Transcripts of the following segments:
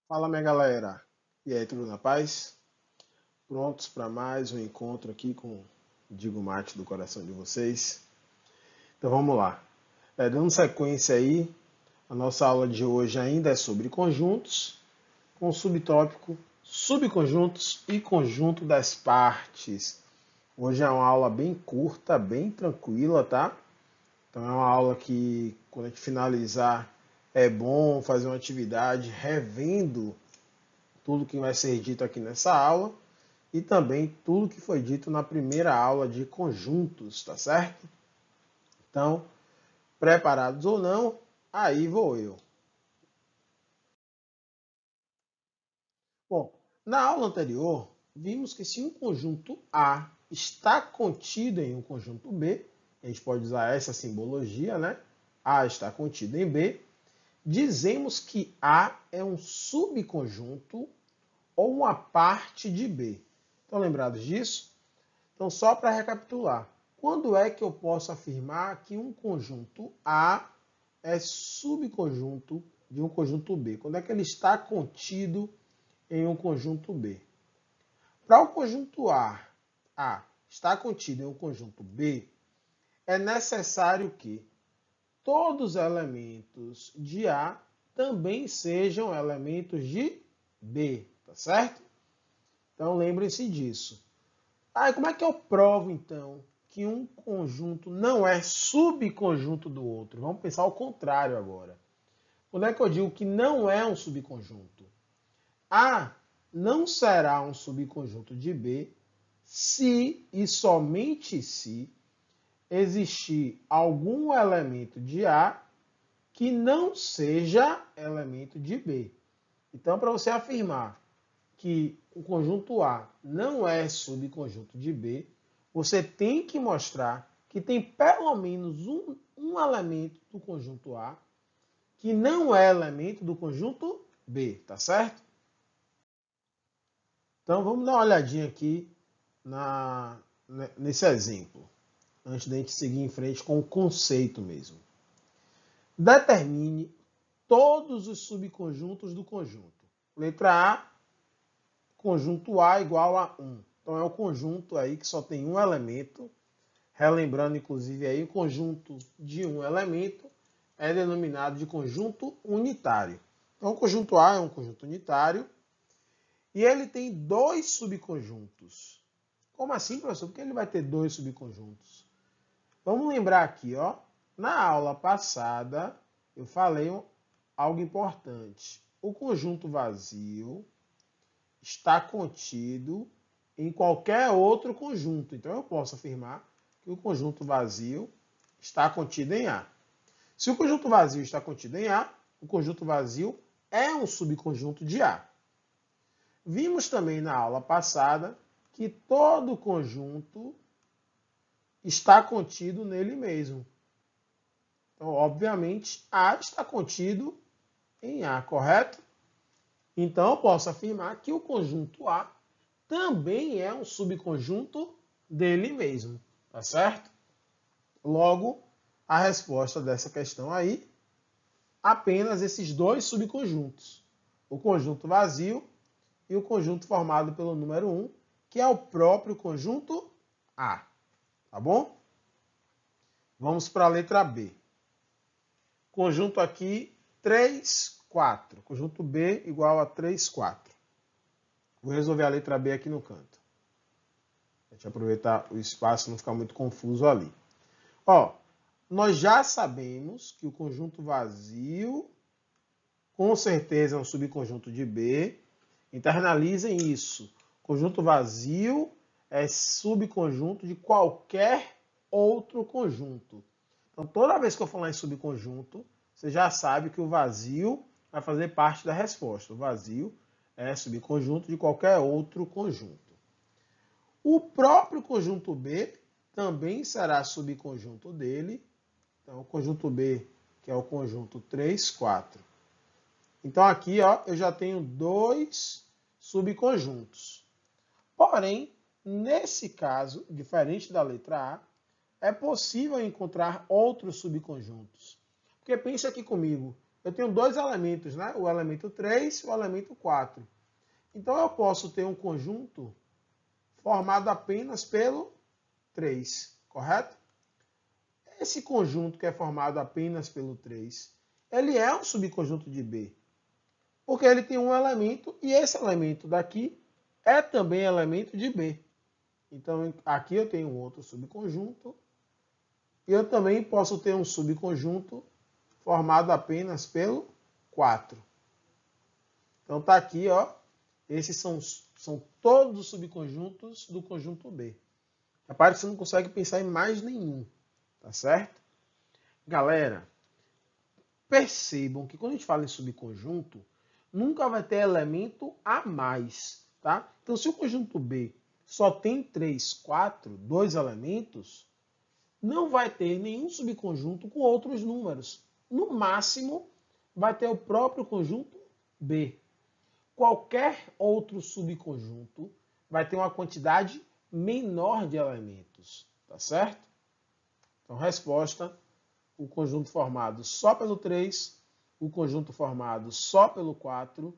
Fala, minha galera. E aí, tudo na paz? Prontos para mais um encontro aqui com o Digo Mate do coração de vocês? Então vamos lá. Dando sequência aí, a nossa aula de hoje ainda é sobre conjuntos, com o subtópico subconjuntos e conjunto das partes. Hoje é uma aula bem curta, bem tranquila, tá? Então é uma aula que, quando a gente finalizar, é bom fazer uma atividade revendo tudo que vai ser dito aqui nessa aula e também tudo que foi dito na primeira aula de conjuntos, tá certo? Então, preparados ou não, aí vou eu. Bom, na aula anterior, vimos que se um conjunto A está contido em um conjunto B, a gente pode usar essa simbologia, né? A está contido em B, dizemos que A é um subconjunto ou uma parte de B. Estão lembrados disso? Então, só para recapitular, quando é que eu posso afirmar que um conjunto A é subconjunto de um conjunto B? Quando é que ele está contido em um conjunto B? Para o conjunto A está contido em um conjunto B, é necessário que todos os elementos de A também sejam elementos de B, tá certo? Então lembrem-se disso. Como é que eu provo, então, que um conjunto não é subconjunto do outro? Vamos pensar ao contrário agora. Quando é que eu digo que não é um subconjunto? A não será um subconjunto de B se e somente se existir algum elemento de A que não seja elemento de B. Então, para você afirmar que o conjunto A não é subconjunto de B, você tem que mostrar que tem pelo menos um elemento do conjunto A que não é elemento do conjunto B, tá certo? Então vamos dar uma olhadinha aqui nesse exemplo, antes de a gente seguir em frente com o conceito mesmo. Determine todos os subconjuntos do conjunto. Letra A, conjunto A igual a 1. Então é o conjunto aí que só tem um elemento. Relembrando, inclusive, aí o conjunto de um elemento é denominado de conjunto unitário. Então o conjunto A é um conjunto unitário e ele tem dois subconjuntos. Como assim, professor? Por que ele vai ter dois subconjuntos? Vamos lembrar aqui, ó. Na aula passada, eu falei algo importante. O conjunto vazio está contido em qualquer outro conjunto. Então, eu posso afirmar que o conjunto vazio está contido em A. Se o conjunto vazio está contido em A, o conjunto vazio é um subconjunto de A. Vimos também na aula passada que todo conjunto está contido nele mesmo. Então, obviamente, A está contido em A, correto? Então, eu posso afirmar que o conjunto A também é um subconjunto dele mesmo, tá certo? Logo, a resposta dessa questão aí, apenas esses dois subconjuntos. O conjunto vazio e o conjunto formado pelo número 1, que é o próprio conjunto A. Tá bom? Vamos para a letra B. Conjunto aqui 3, 4. Conjunto B igual a 3, 4. Vou resolver a letra B aqui no canto. A gente aproveitar o espaço e não ficar muito confuso ali. Ó, nós já sabemos que o conjunto vazio com certeza é um subconjunto de B. Internalizem isso. Conjunto vazio é subconjunto de qualquer outro conjunto. Então, toda vez que eu falar em subconjunto, você já sabe que o vazio vai fazer parte da resposta. O vazio é subconjunto de qualquer outro conjunto. O próprio conjunto B também será subconjunto dele. Então, o conjunto B, que é o conjunto 3, 4. Então, aqui ó, eu já tenho dois subconjuntos. Porém, nesse caso, diferente da letra A, é possível encontrar outros subconjuntos. Porque pense aqui comigo, eu tenho dois elementos, né? O elemento 3 e o elemento 4. Então, eu posso ter um conjunto formado apenas pelo 3, correto? Esse conjunto que é formado apenas pelo 3, ele é um subconjunto de B. Porque ele tem um elemento e esse elemento daqui é também elemento de B. Então, aqui eu tenho outro subconjunto. E eu também posso ter um subconjunto formado apenas pelo 4. Então, está aqui, ó. Esses são todos os subconjuntos do conjunto B. Repare que você não consegue pensar em mais nenhum. Tá certo? Galera, percebam que quando a gente fala em subconjunto, nunca vai ter elemento a mais. Tá? Então, se o conjunto B só tem 3, 4, 2 elementos, não vai ter nenhum subconjunto com outros números. No máximo, vai ter o próprio conjunto B. Qualquer outro subconjunto vai ter uma quantidade menor de elementos. Tá certo? Então, resposta, o conjunto formado só pelo 3, o conjunto formado só pelo 4,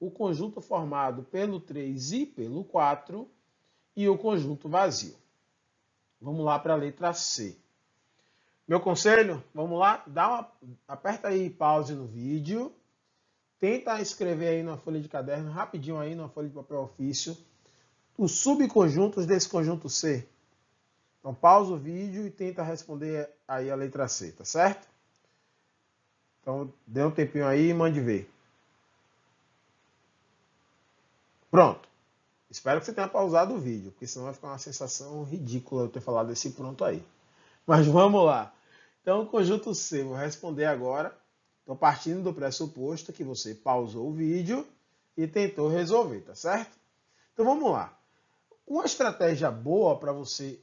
o conjunto formado pelo 3 e pelo 4 e o conjunto vazio. Vamos lá para a letra C. Meu conselho, vamos lá, aperta aí pause no vídeo, tenta escrever aí na folha de caderno, rapidinho aí na folha de papel ofício, os subconjuntos desse conjunto C. Então pausa o vídeo e tenta responder aí a letra C, tá certo? Então dê um tempinho aí e mande ver. Pronto. Espero que você tenha pausado o vídeo, porque senão vai ficar uma sensação ridícula eu ter falado esse pronto aí. Mas vamos lá. Então, o conjunto C, vou responder agora. Estou partindo do pressuposto que você pausou o vídeo e tentou resolver, tá certo? Então, vamos lá. Uma estratégia boa para você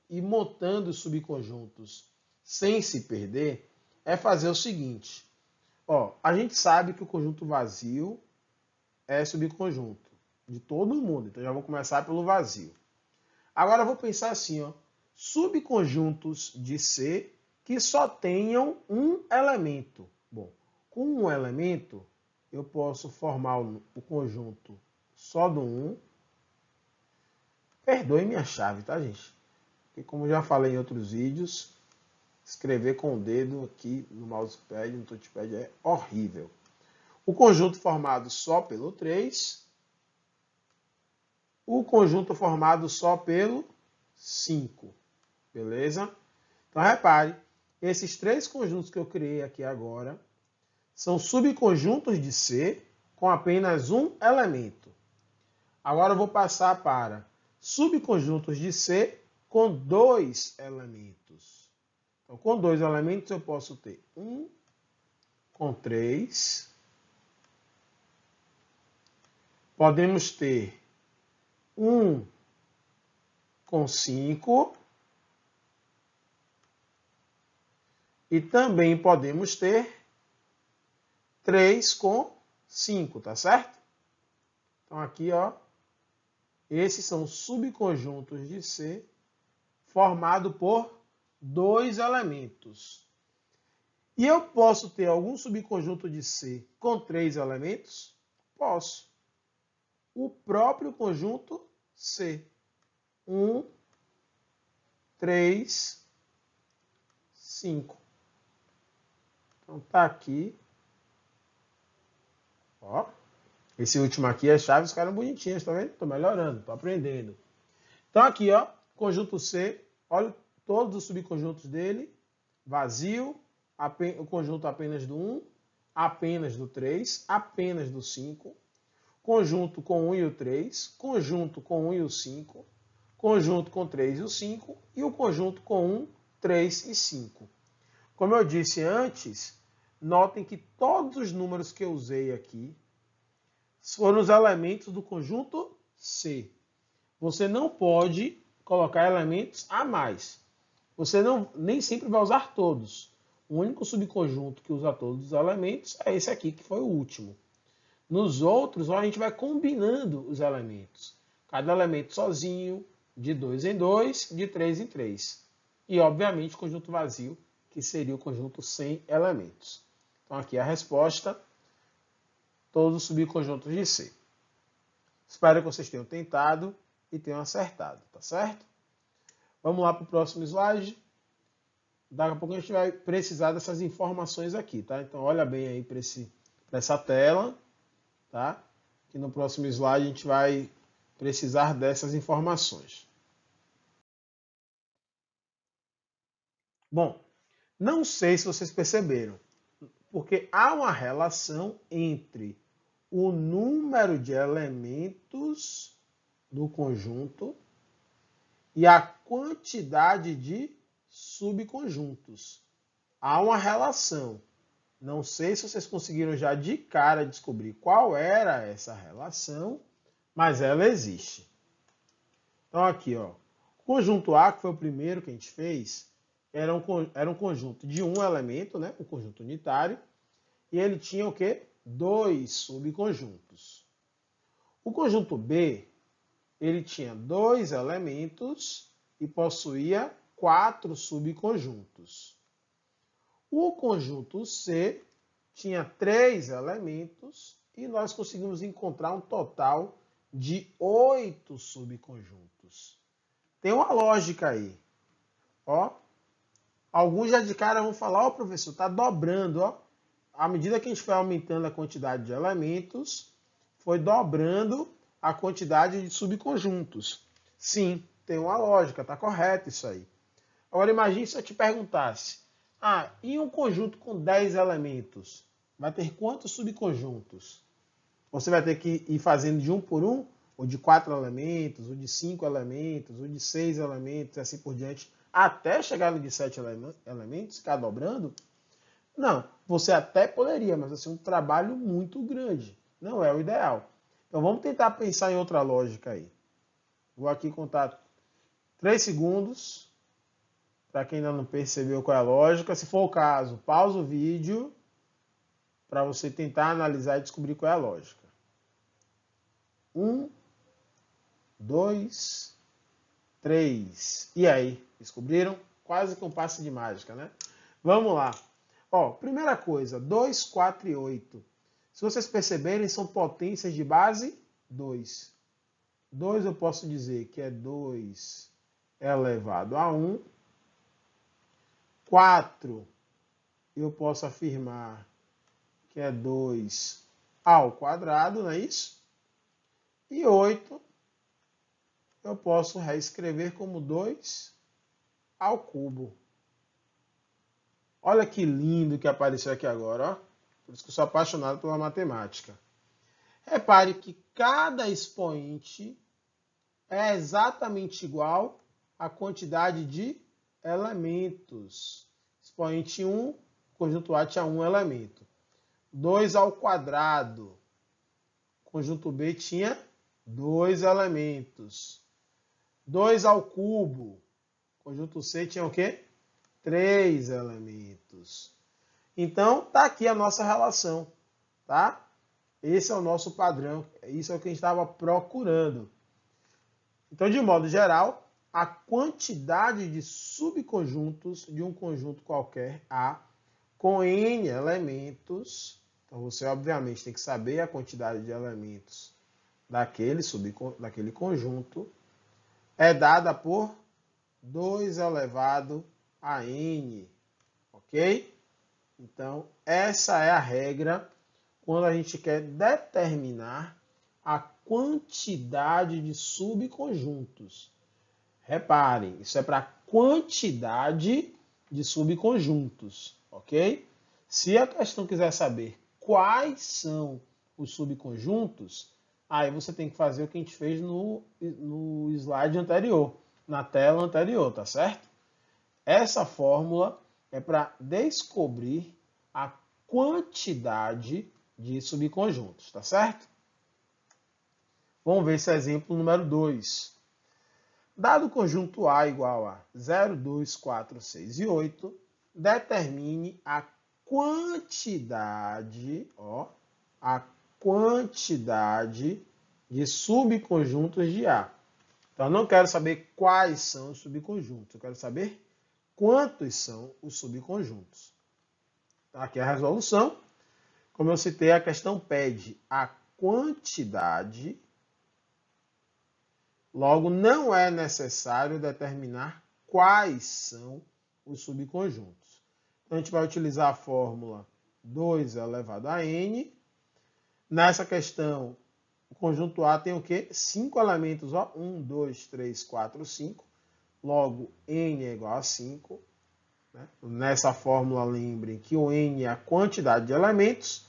ir montando os subconjuntos sem se perder é fazer o seguinte. Ó, a gente sabe que o conjunto vazio é subconjunto de todo mundo. Então, já vou começar pelo vazio. Agora, eu vou pensar assim, ó. Subconjuntos de C que só tenham um elemento. Bom, com um elemento, eu posso formar o conjunto só do 1. Perdoe minha chave, tá, gente? Porque, como já falei em outros vídeos, escrever com o dedo aqui no mousepad, no touchpad, é horrível. O conjunto formado só pelo 3. O conjunto formado só pelo 5. Beleza? Então, repare, esses três conjuntos que eu criei aqui agora são subconjuntos de C com apenas um elemento. Agora eu vou passar para subconjuntos de C com 2 elementos. Então, com 2 elementos eu posso ter 1 com 3. Podemos ter 1 com 5. E também podemos ter 3 com 5, tá certo? Então aqui, ó, esses são subconjuntos de C formado por 2 elementos. E eu posso ter algum subconjunto de C com 3 elementos? Posso. O próprio conjunto C. 1, 3, 5. Então tá aqui. Ó. Esse último aqui, as chaves ficaram bonitinhas, tá vendo? Tô melhorando, tô aprendendo. Então aqui, ó, conjunto C, olha todos os subconjuntos dele. Vazio, o conjunto apenas do 1, apenas do 3, apenas do 5. Conjunto com 1 e o 3, conjunto com 1 e o 5, conjunto com 3 e o 5 e o conjunto com 1, 3 e 5. Como eu disse antes, notem que todos os números que eu usei aqui foram os elementos do conjunto C. Você não pode colocar elementos a mais. Você nem sempre vai usar todos. O único subconjunto que usa todos os elementos é esse aqui, que foi o último. Nos outros, a gente vai combinando os elementos. Cada elemento sozinho, de 2 em 2, de 3 em 3. E, obviamente, o conjunto vazio, que seria o conjunto sem elementos. Então, aqui a resposta, todos os subconjuntos de C. Espero que vocês tenham tentado e tenham acertado, tá certo? Vamos lá para o próximo slide. Daqui a pouco a gente vai precisar dessas informações aqui, tá? Então, olha bem aí para essa tela, tá? Que no próximo slide a gente vai precisar dessas informações. Bom, não sei se vocês perceberam, porque há uma relação entre o número de elementos do conjunto e a quantidade de subconjuntos. Há uma relação. Não sei se vocês conseguiram já de cara descobrir qual era essa relação, mas ela existe. Então aqui, ó, o conjunto A, que foi o primeiro que a gente fez, era um conjunto de um elemento, né, um conjunto unitário, e ele tinha o quê? 2 subconjuntos. O conjunto B, ele tinha 2 elementos e possuía 4 subconjuntos. O conjunto C tinha 3 elementos e nós conseguimos encontrar um total de 8 subconjuntos. Tem uma lógica aí. Ó, alguns já de cara vão falar, ó, professor, está dobrando, ó. À medida que a gente foi aumentando a quantidade de elementos, foi dobrando a quantidade de subconjuntos. Sim, tem uma lógica, está correto isso aí. Agora imagine se eu te perguntasse, e um conjunto com 10 elementos? Vai ter quantos subconjuntos? Você vai ter que ir fazendo de um por um, ou de 4 elementos, ou de 5 elementos, ou de 6 elementos, e assim por diante, até chegar no de 7 elementos, ficar dobrando? Não, você até poderia, mas vai ser um trabalho muito grande. Não é o ideal. Então vamos tentar pensar em outra lógica aí. Vou aqui contar 3 segundos, para quem ainda não percebeu qual é a lógica. Se for o caso, pausa o vídeo para você tentar analisar e descobrir qual é a lógica. 1, 2, 3. E aí, descobriram? Quase que um passe de mágica, né? Vamos lá. Ó, primeira coisa, 2, 4 e 8. Se vocês perceberem, são potências de base 2. 2 eu posso dizer que é 2 elevado a 1. 4 eu posso afirmar que é 2 ao quadrado, não é isso? E 8 eu posso reescrever como 2 ao cubo. Olha que lindo que apareceu aqui agora, ó. Por isso que eu sou apaixonado pela matemática. Repare que cada expoente é exatamente igual à quantidade de elementos. Expoente 1, conjunto A tinha 1 elemento. 2 ao quadrado. Conjunto B tinha 2 elementos. 2 ao cubo. Conjunto C tinha o quê? 3 elementos. Então, tá aqui a nossa relação, tá? Esse é o nosso padrão, isso é o que a gente estava procurando. Então, de modo geral, a quantidade de subconjuntos de um conjunto qualquer A com N elementos, então você obviamente tem que saber a quantidade de elementos daquele conjunto, é dada por 2 elevado a N, ok? Então, essa é a regra quando a gente quer determinar a quantidade de subconjuntos. Reparem, isso é para quantidade de subconjuntos, ok? Se a questão quiser saber quais são os subconjuntos, aí você tem que fazer o que a gente fez no slide anterior, na tela anterior, tá certo? Essa fórmula é para descobrir a quantidade de subconjuntos, tá certo? Vamos ver esse exemplo número 2. Dado o conjunto A igual a 0, 2, 4, 6 e 8, determine a quantidade de subconjuntos de A. Então, eu não quero saber quais são os subconjuntos, eu quero saber quantos são os subconjuntos. Aqui é a resolução. Como eu citei, a questão pede a quantidade, logo não é necessário determinar quais são os subconjuntos. Então, a gente vai utilizar a fórmula 2 elevado a n. Nessa questão, o conjunto A tem o quê? 5 elementos, ó. 1, 2, 3, 4, 5. Logo, n é igual a 5. Né? Nessa fórmula, lembrem que o n é a quantidade de elementos.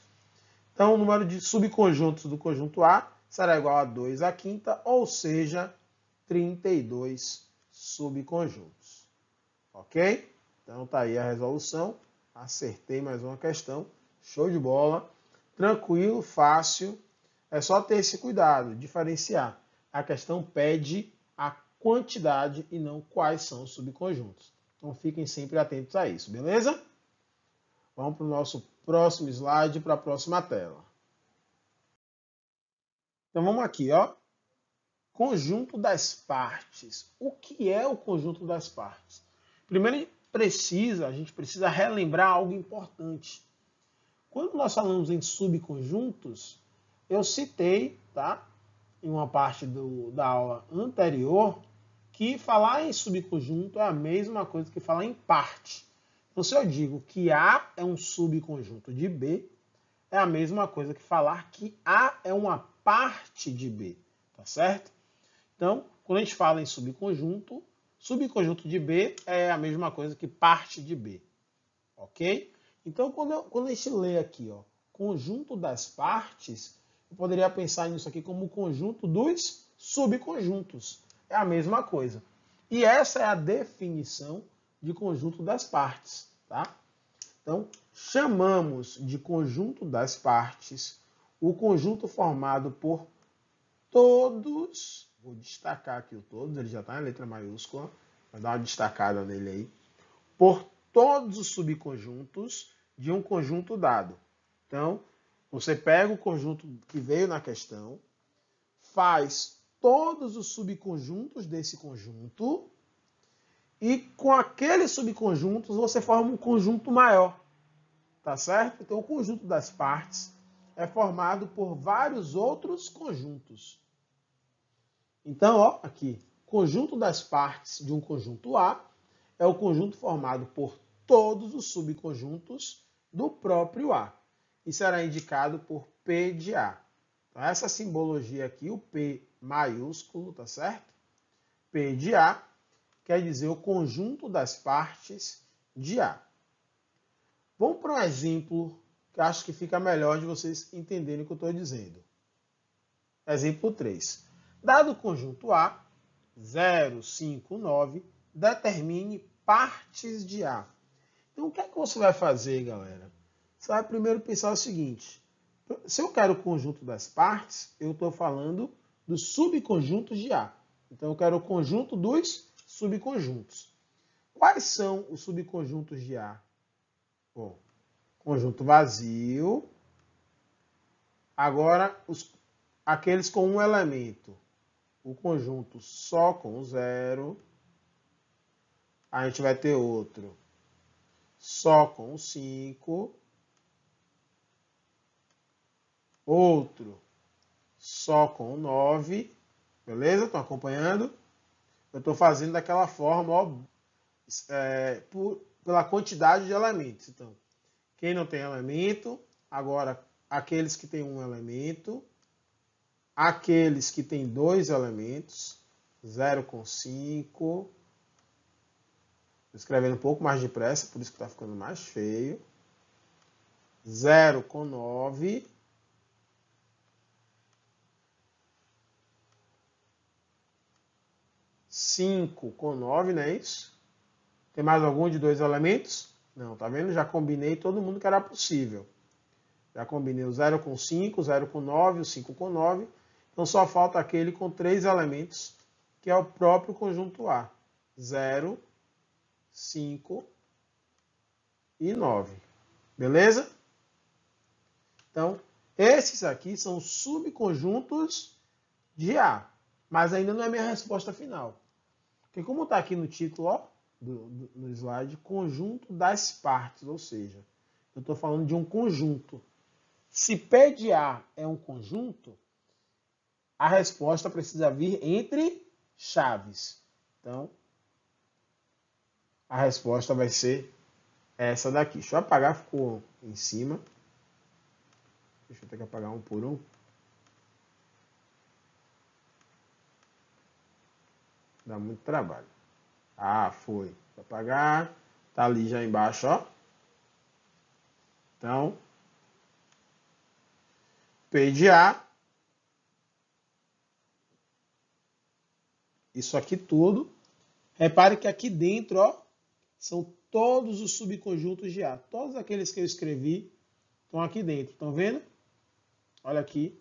Então, o número de subconjuntos do conjunto A será igual a 2 à quinta, ou seja, 32 subconjuntos. Ok? Então, tá aí a resolução. Acertei mais uma questão. Show de bola. Tranquilo, fácil. É só ter esse cuidado, diferenciar. A questão pede a quantidade e não quais são os subconjuntos. Então, fiquem sempre atentos a isso, beleza? Vamos para o nosso próximo slide, para a próxima tela. Então, vamos aqui, ó. Conjunto das partes. O que é o conjunto das partes? Primeiro, a gente precisa relembrar algo importante. Quando nós falamos em subconjuntos, eu citei, tá, em uma parte da aula anterior, que falar em subconjunto é a mesma coisa que falar em parte. Então, se eu digo que A é um subconjunto de B, é a mesma coisa que falar que A é uma parte de B, tá certo? Então, quando a gente fala em subconjunto, subconjunto de B é a mesma coisa que parte de B, ok? Então, quando a gente lê aqui, ó, conjunto das partes, eu poderia pensar nisso aqui como o conjunto dos subconjuntos. É a mesma coisa. E essa é a definição de conjunto das partes, tá? Então, chamamos de conjunto das partes o conjunto formado por todos, vou destacar aqui o todos, ele já está em letra maiúscula, vou dar uma destacada nele aí, por todos os subconjuntos de um conjunto dado. Então, você pega o conjunto que veio na questão, faz todos os subconjuntos desse conjunto e com aqueles subconjuntos você forma um conjunto maior, tá certo? Então, o conjunto das partes é formado por vários outros conjuntos. Então, ó, aqui, conjunto das partes de um conjunto A é o conjunto formado por todos os subconjuntos do próprio A. E será indicado por P de A. Então, essa simbologia aqui, o P maiúsculo, tá certo? P de A quer dizer o conjunto das partes de A. Vamos para um exemplo que acho que fica melhor de vocês entenderem o que eu estou dizendo. Exemplo 3. Dado o conjunto A, 0, 5, 9, determine partes de A. Então, o que é que você vai fazer, galera? Você vai primeiro pensar o seguinte. Se eu quero o conjunto das partes, eu estou falando dos subconjuntos de A. Então, eu quero o conjunto dos subconjuntos. Quais são os subconjuntos de A? Bom, conjunto vazio. Agora, aqueles com um elemento. O conjunto só com 0. A gente vai ter outro só com 5. Outro só com 9. Beleza? Estão acompanhando? Eu estou fazendo daquela forma, ó, pela quantidade de elementos. Então, quem não tem elemento, agora aqueles que têm um elemento, aqueles que têm 2 elementos, 0 com 5. Estou escrevendo um pouco mais depressa, por isso que está ficando mais feio. 0 com 9. 5 com 9, não é isso? Tem mais algum de 2 elementos? Não, tá vendo? Já combinei todo mundo que era possível. Já combinei o 0 com 5, o 0 com 9, o 5 com 9. Então só falta aquele com 3 elementos, que é o próprio conjunto A. 0, 5 e 9. Beleza? Então, esses aqui são subconjuntos de A. Mas ainda não é minha resposta final. Porque como está aqui no título, ó, no slide, conjunto das partes, ou seja, Eu estou falando de um conjunto. Se P de A é um conjunto, a resposta precisa vir entre chaves. Então, a resposta vai ser essa daqui. Deixa eu apagar, ficou em cima. Deixa eu ter que apagar um por um. Dá muito trabalho. Ah, foi. Vou apagar. Tá ali já embaixo, ó. Então, P de A. Isso aqui tudo. Repare que aqui dentro, ó, são todos os subconjuntos de A. Todos aqueles que eu escrevi estão aqui dentro. Estão vendo? Olha aqui.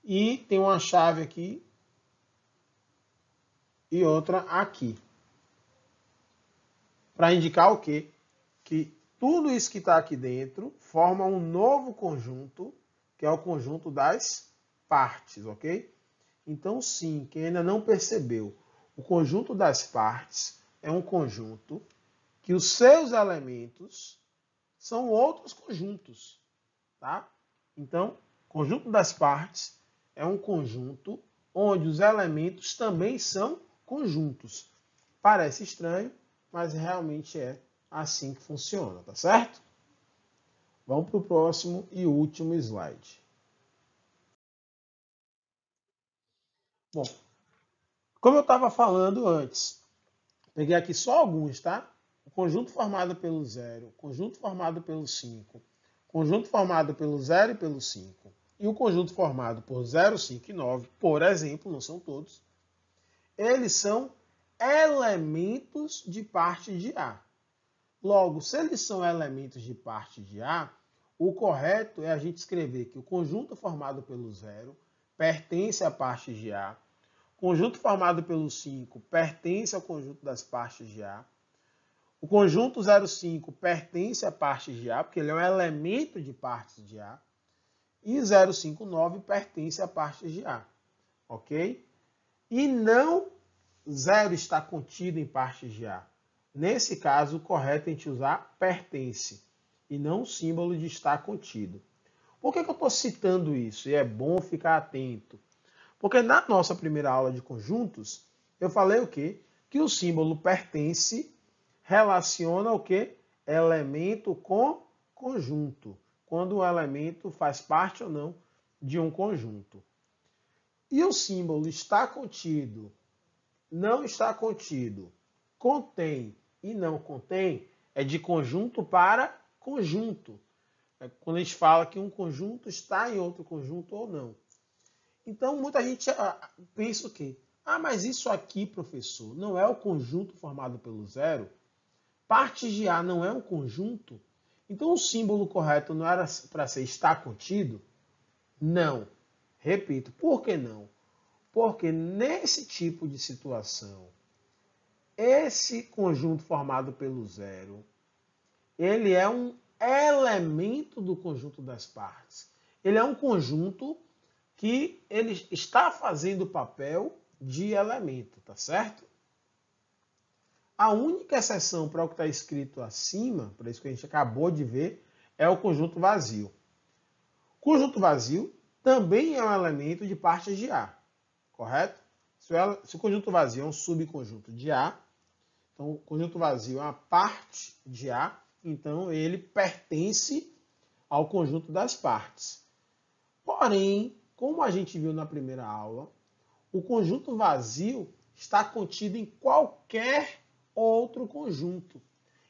E tem uma chave aqui e outra aqui. Para indicar o quê? Que tudo isso que está aqui dentro forma um novo conjunto, que é o conjunto das partes, ok? Então, sim, quem ainda não percebeu, o conjunto das partes é um conjunto que os seus elementos são outros conjuntos, tá? Então, conjunto das partes é um conjunto onde os elementos também são conjuntos. Parece estranho, mas realmente é assim que funciona, tá certo? Vamos para o próximo e último slide. Bom, como eu estava falando antes, peguei aqui só alguns, tá? O conjunto formado pelo 0, conjunto formado pelo 5, conjunto formado pelo 0 e pelo 5, e o conjunto formado por 0, 5 e 9, por exemplo, não são todos, eles são elementos de parte de A. Logo, se eles são elementos de parte de A, o correto é a gente escrever que o conjunto formado pelo 0 pertence à parte de A, o conjunto formado pelo 5 pertence ao conjunto das partes de A, o conjunto 0,5 pertence à parte de A, porque ele é um elemento de partes de A, e 0,59 pertence à parte de A, ok? E não 0 está contido em partes de A. Nesse caso, o correto é a gente usar pertence e não o símbolo de estar contido. Por que eu estou citando isso? E é bom ficar atento. Porque na nossa primeira aula de conjuntos, eu falei o quê? Que o símbolo pertence relaciona o quê? Elemento com conjunto. Quando o elemento faz parte ou não de um conjunto. E o símbolo está contido, não está contido, contém e não contém, é de conjunto para conjunto. É quando a gente fala que um conjunto está em outro conjunto ou não. Então, muita gente pensa o quê? Ah, mas isso aqui, professor, não é o conjunto formado pelo 0? Parte de A não é um conjunto? Então, o símbolo correto não era para ser está contido? Não. Repito, por que não? Porque nesse tipo de situação, esse conjunto formado pelo 0, ele é um elemento do conjunto das partes. Ele é um conjunto que ele está fazendo o papel de elemento, tá certo? A única exceção para o que está escrito acima, para isso que a gente acabou de ver, é o conjunto vazio. O conjunto vazio também é um elemento de partes de A, correto? Se o conjunto vazio é um subconjunto de A, então o conjunto vazio é uma parte de A, então ele pertence ao conjunto das partes. Porém, como a gente viu na primeira aula, o conjunto vazio está contido em qualquer outro conjunto.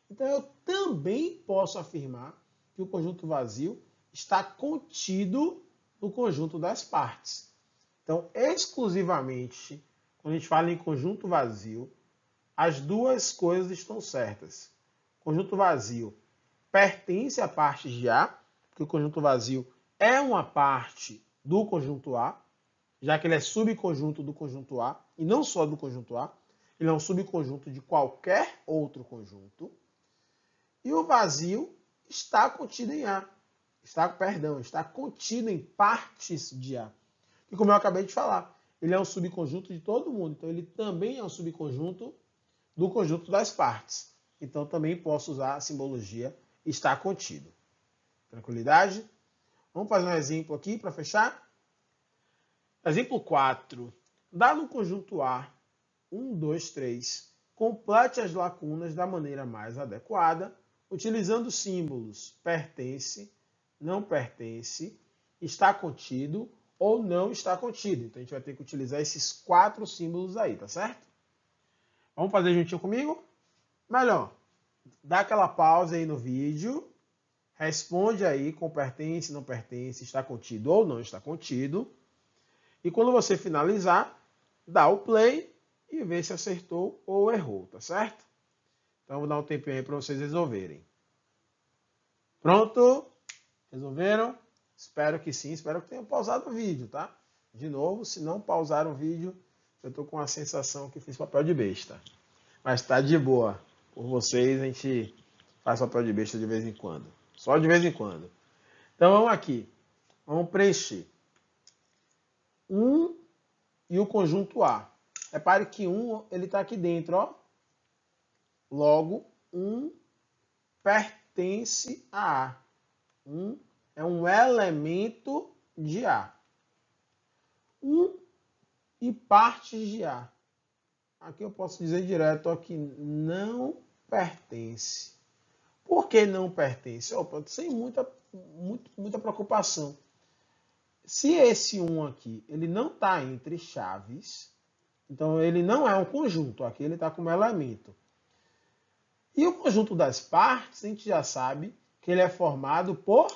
Então, eu também posso afirmar que o conjunto vazio está contido no conjunto das partes. Então, exclusivamente, quando a gente fala em conjunto vazio, as duas coisas estão certas. O conjunto vazio pertence à parte de A, porque o conjunto vazio é uma parte do conjunto A, já que ele é subconjunto do conjunto A, e não só do conjunto A, ele é um subconjunto de qualquer outro conjunto. E o vazio está contido em A. Está contido em partes de A. E como eu acabei de falar, ele é um subconjunto de todo mundo. Então, ele também é um subconjunto do conjunto das partes. Então, também posso usar a simbologia está contido. Tranquilidade? Vamos fazer um exemplo aqui para fechar? Exemplo 4. Dado o conjunto A, 1, 2, 3, complete as lacunas da maneira mais adequada, utilizando símbolos pertence, não pertence, está contido ou não está contido. Então, a gente vai ter que utilizar esses 4 símbolos aí, tá certo? Vamos fazer juntinho comigo? Melhor, dá aquela pausa aí no vídeo, responde aí com pertence, não pertence, está contido ou não está contido. E quando você finalizar, dá o play e vê se acertou ou errou, tá certo? Então, vou dar um tempinho aí para vocês resolverem. Pronto? Resolveram? Espero que sim, espero que tenham pausado o vídeo, tá? De novo, se não pausaram o vídeo, eu tô com a sensação que fiz papel de besta. Mas tá de boa. Por vocês, a gente faz papel de besta de vez em quando. Só de vez em quando. Então, vamos aqui. Vamos preencher. 1 e o conjunto A. Repare que 1 ele está aqui dentro, ó. Logo, 1 pertence a A. 1 é um elemento de A. 1 e partes de A. Aqui eu posso dizer direto ó, que não pertence. Por que não pertence? Opa, sem muita preocupação. Se esse 1 aqui ele não está entre chaves, então ele não é um conjunto. Aqui ele está como elemento. E o conjunto das partes, a gente já sabe que ele é formado por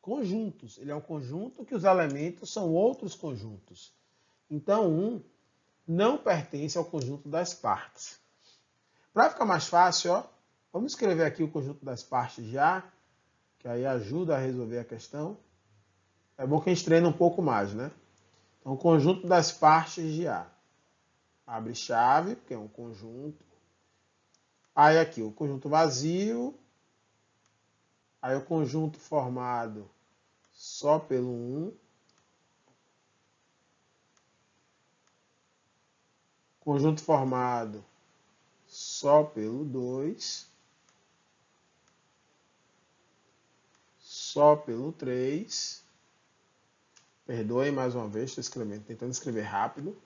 conjuntos. Ele é um conjunto que os elementos são outros conjuntos. Então, 1 não pertence ao conjunto das partes. Para ficar mais fácil, ó, vamos escrever aqui o conjunto das partes já, que aí ajuda a resolver a questão. É bom que a gente treine um pouco mais, né? Então, o conjunto das partes de A. Abre chave, porque é um conjunto. Aí aqui, o conjunto vazio. Aí o conjunto formado só pelo 1. Conjunto formado só pelo 2. Só pelo 3. Perdoem mais uma vez, estou tentando escrever rápido.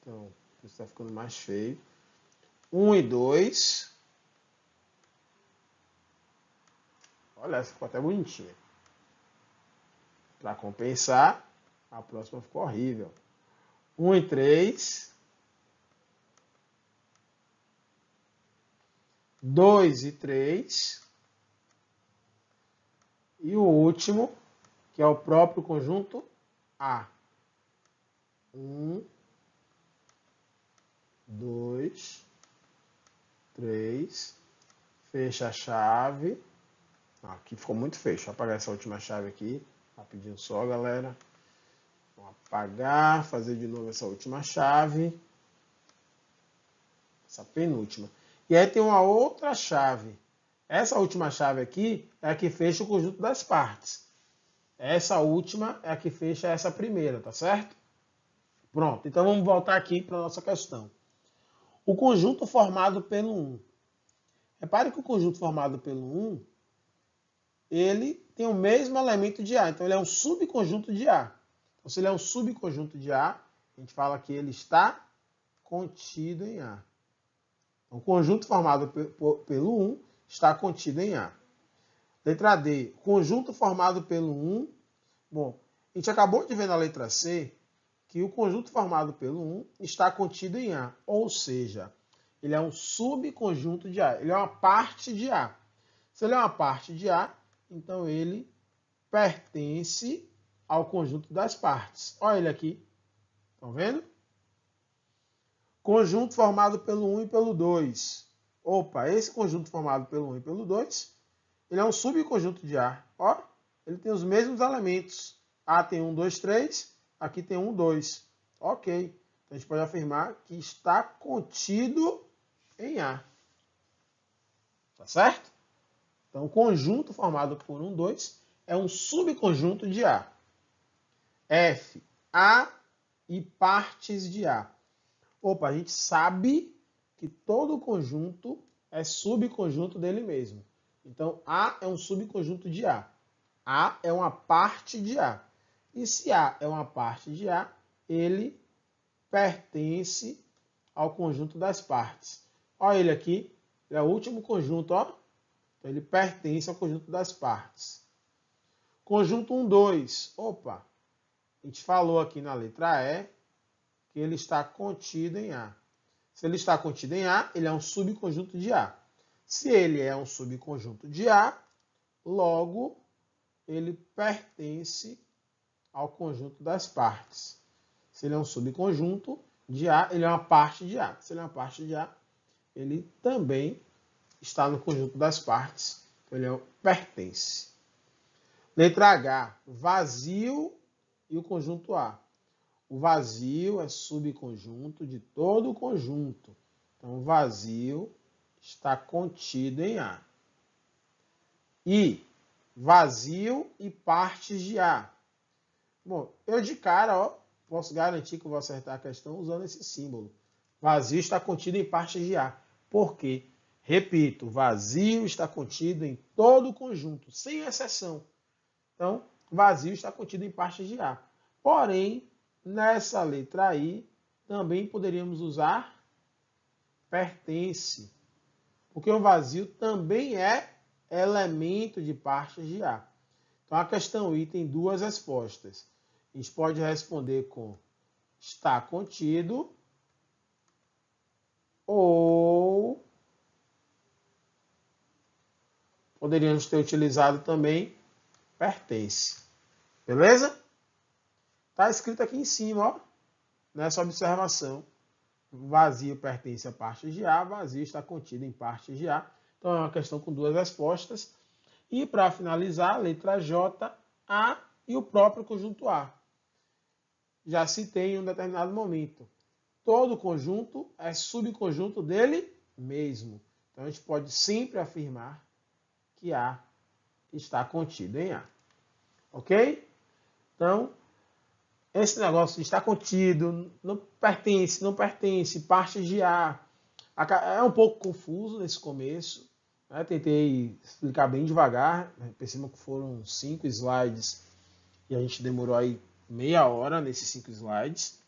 Então, isso está ficando mais feio. 1 e 2. Olha, essa ficou até bonitinha. Para compensar, a próxima ficou horrível. 1 e 3. 2 e 3. E o último, que é o próprio conjunto A. 1, 2, 3. Fecha a chave. Aqui ficou muito feio. Deixa eu apagar essa última chave aqui. Rapidinho só, galera. Vou apagar, fazer de novo essa última chave. Essa penúltima. E aí tem uma outra chave. Essa última chave aqui é a que fecha o conjunto das partes. Essa última é a que fecha essa primeira, tá certo? Pronto, então vamos voltar aqui para a nossa questão. O conjunto formado pelo 1. Repare que o conjunto formado pelo 1, ele tem o mesmo elemento de A. Então, ele é um subconjunto de A. Então, se ele é um subconjunto de A, a gente fala que ele está contido em A. Então, o conjunto formado pelo 1 está contido em A. Letra D. Conjunto formado pelo 1. Bom, a gente acabou de ver na letra C que o conjunto formado pelo 1 está contido em A. Ou seja, ele é um subconjunto de A. Ele é uma parte de A. Se ele é uma parte de A, então ele pertence ao conjunto das partes. Olha ele aqui. Estão vendo? Conjunto formado pelo 1 e pelo 2. Opa, esse conjunto formado pelo 1 e pelo 2, ele é um subconjunto de A. Ó, ele tem os mesmos elementos. A tem 1, 2, 3. Aqui tem 1, 2. Ok. Então, a gente pode afirmar que está contido em A. Tá certo? Então, o conjunto formado por 1, 2 é um subconjunto de A. F. A e partes de A. Opa, a gente sabe que todo conjunto é subconjunto dele mesmo. Então, A é um subconjunto de A. A é uma parte de A. E se A é uma parte de A, ele pertence ao conjunto das partes. Olha ele aqui, ele é o último conjunto, ó. Então, ele pertence ao conjunto das partes. Conjunto 1, 2. Opa, a gente falou aqui na letra E que ele está contido em A. Se ele está contido em A, ele é um subconjunto de A. Se ele é um subconjunto de A, logo ele pertence ao conjunto das partes. Se ele é um subconjunto de A, ele é uma parte de A. Se ele é uma parte de A, ele também está no conjunto das partes. Então, ele pertence. Letra H, vazio e o conjunto A. O vazio é subconjunto de todo o conjunto. Então, o vazio está contido em A. E vazio e partes de A. Bom, eu de cara, ó, posso garantir que eu vou acertar a questão usando esse símbolo. Vazio está contido em partes de A. Por quê? Repito, vazio está contido em todo o conjunto, sem exceção. Então, vazio está contido em partes de A. Porém, nessa letra I, também poderíamos usar pertence. Porque o vazio também é elemento de partes de A. Então, a questão I tem duas respostas. A gente pode responder com está contido ou poderíamos ter utilizado também pertence. Beleza? Está escrito aqui em cima, ó, nessa observação. Vazio pertence a partes de A, vazio está contido em partes de A. Então, é uma questão com duas respostas. E, para finalizar, a letra J, A e o próprio conjunto A. Já citei em um determinado momento. Todo conjunto é subconjunto dele mesmo. Então, a gente pode sempre afirmar que A está contido em A. Ok? Então, esse negócio de estar contido, não pertence, partes de A, é um pouco confuso nesse começo. Né? Tentei explicar bem devagar, percebam que foram 5 slides e a gente demorou aí meia hora nesses 5 slides,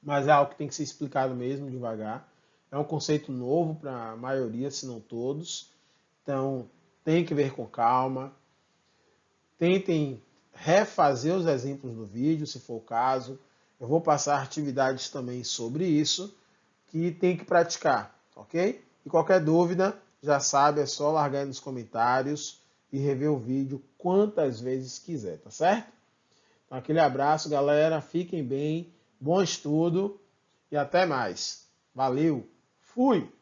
mas é algo que tem que ser explicado mesmo devagar. É um conceito novo para a maioria, se não todos, então tem que ver com calma. Tentem refazer os exemplos do vídeo, se for o caso. Eu vou passar atividades também sobre isso, que tem que praticar, ok? E qualquer dúvida, já sabe, é só largar aí nos comentários e rever o vídeo quantas vezes quiser, tá certo? Então, aquele abraço, galera. Fiquem bem, bom estudo e até mais. Valeu, fui!